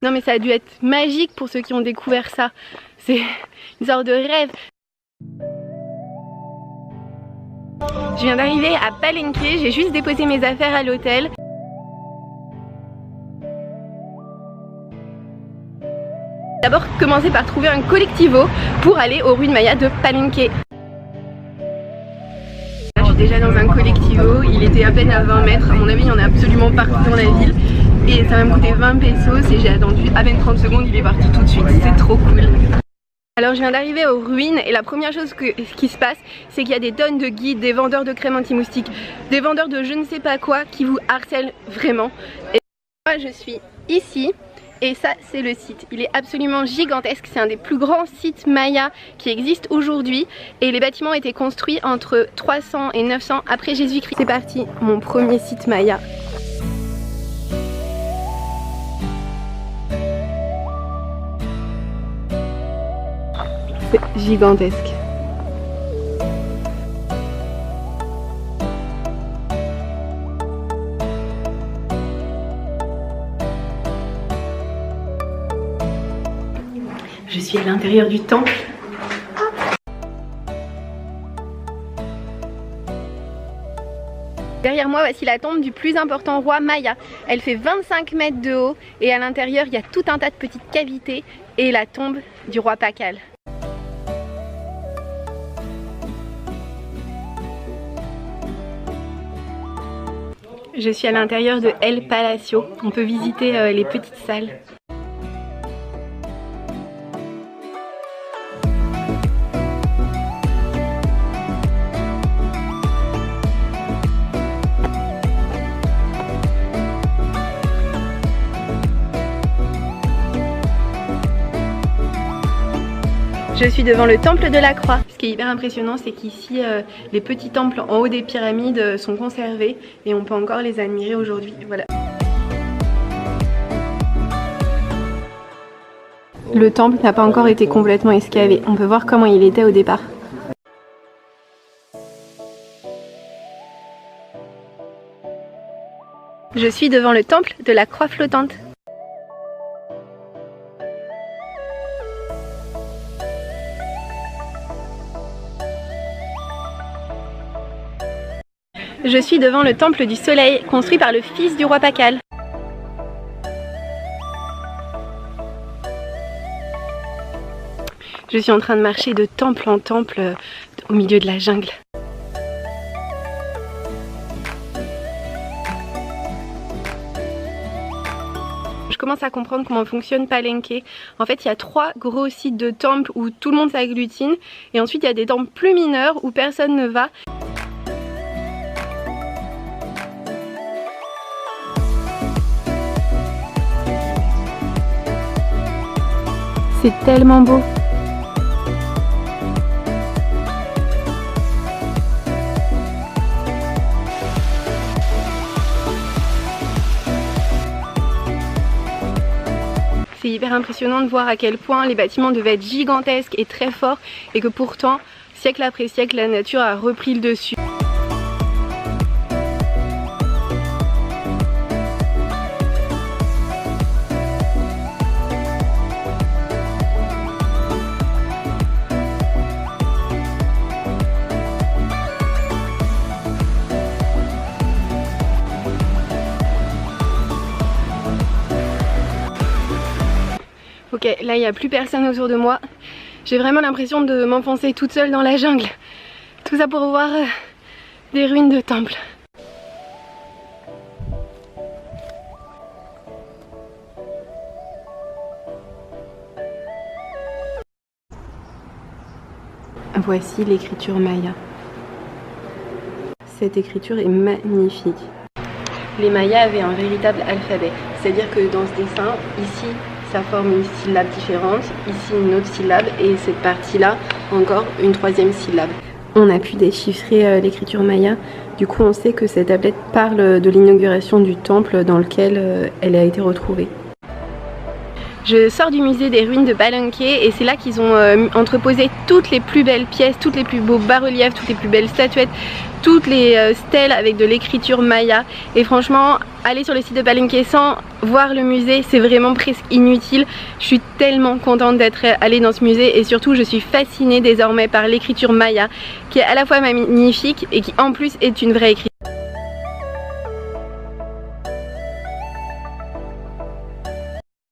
Non mais ça a dû être magique pour ceux qui ont découvert ça. C'est une sorte de rêve. Je viens d'arriver à Palenque, j'ai juste déposé mes affaires à l'hôtel. D'abord commencer par trouver un collectivo pour aller aux ruines Mayas de Palenque. Je suis déjà dans un collectivo, il était à peine à 20 mètres, à mon avis il y en a absolument partout dans la ville. Et ça va me coûter 20 pesos et j'ai attendu à peine 30 secondes, il est parti tout de suite, c'est trop cool. Alors je viens d'arriver aux ruines et la première chose qui se passe, c'est qu'il y a des tonnes de guides, des vendeurs de crème anti-moustique, des vendeurs de je ne sais pas quoi qui vous harcèlent vraiment. Et moi je suis ici et ça c'est le site, il est absolument gigantesque, c'est un des plus grands sites mayas qui existent aujourd'hui et les bâtiments ont été construits entre 300 et 900 après Jésus-Christ. C'est parti, mon premier site maya. C'est gigantesque. Je suis à l'intérieur du temple. Derrière moi, voici la tombe du plus important roi maya. Elle fait 25 mètres de haut et à l'intérieur, il y a tout un tas de petites cavités et la tombe du roi Pacal. Je suis à l'intérieur de El Palacio. On peut visiter les petites salles. Je suis devant le temple de la croix. Ce qui est hyper impressionnant, c'est qu'ici, les petits temples en haut des pyramides sont conservés et on peut encore les admirer aujourd'hui. Voilà. Le temple n'a pas encore été complètement excavé. On peut voir comment il était au départ. Je suis devant le temple de la croix flottante. Je suis devant le temple du soleil, construit par le fils du roi Pacal. Je suis en train de marcher de temple en temple au milieu de la jungle. Je commence à comprendre comment fonctionne Palenque. En fait, il y a 3 gros sites de temples où tout le monde s'agglutine. Et ensuite, il y a des temples plus mineurs où personne ne va. C'est tellement beau. C'est hyper impressionnant de voir à quel point les bâtiments devaient être gigantesques et très forts et que pourtant, siècle après siècle, la nature a repris le dessus. Ok, là il n'y a plus personne autour de moi. J'ai vraiment l'impression de m'enfoncer toute seule dans la jungle. Tout ça pour voir des ruines de temples. Voici l'écriture maya. Cette écriture est magnifique. Les mayas avaient un véritable alphabet. C'est-à-dire que dans ce dessin, ici, ça forme une syllabe différente, ici une autre syllabe et cette partie-là encore une 3e syllabe. On a pu déchiffrer l'écriture maya, du coup on sait que cette tablette parle de l'inauguration du temple dans lequel elle a été retrouvée. Je sors du musée des ruines de Palenque et c'est là qu'ils ont entreposé toutes les plus belles pièces, toutes les plus beaux bas-reliefs, toutes les plus belles statuettes, toutes les stèles avec de l'écriture maya. Et franchement, aller sur le site de Palenque sans voir le musée, c'est vraiment presque inutile. Je suis tellement contente d'être allée dans ce musée et surtout je suis fascinée désormais par l'écriture maya qui est à la fois magnifique et qui en plus est une vraie écriture.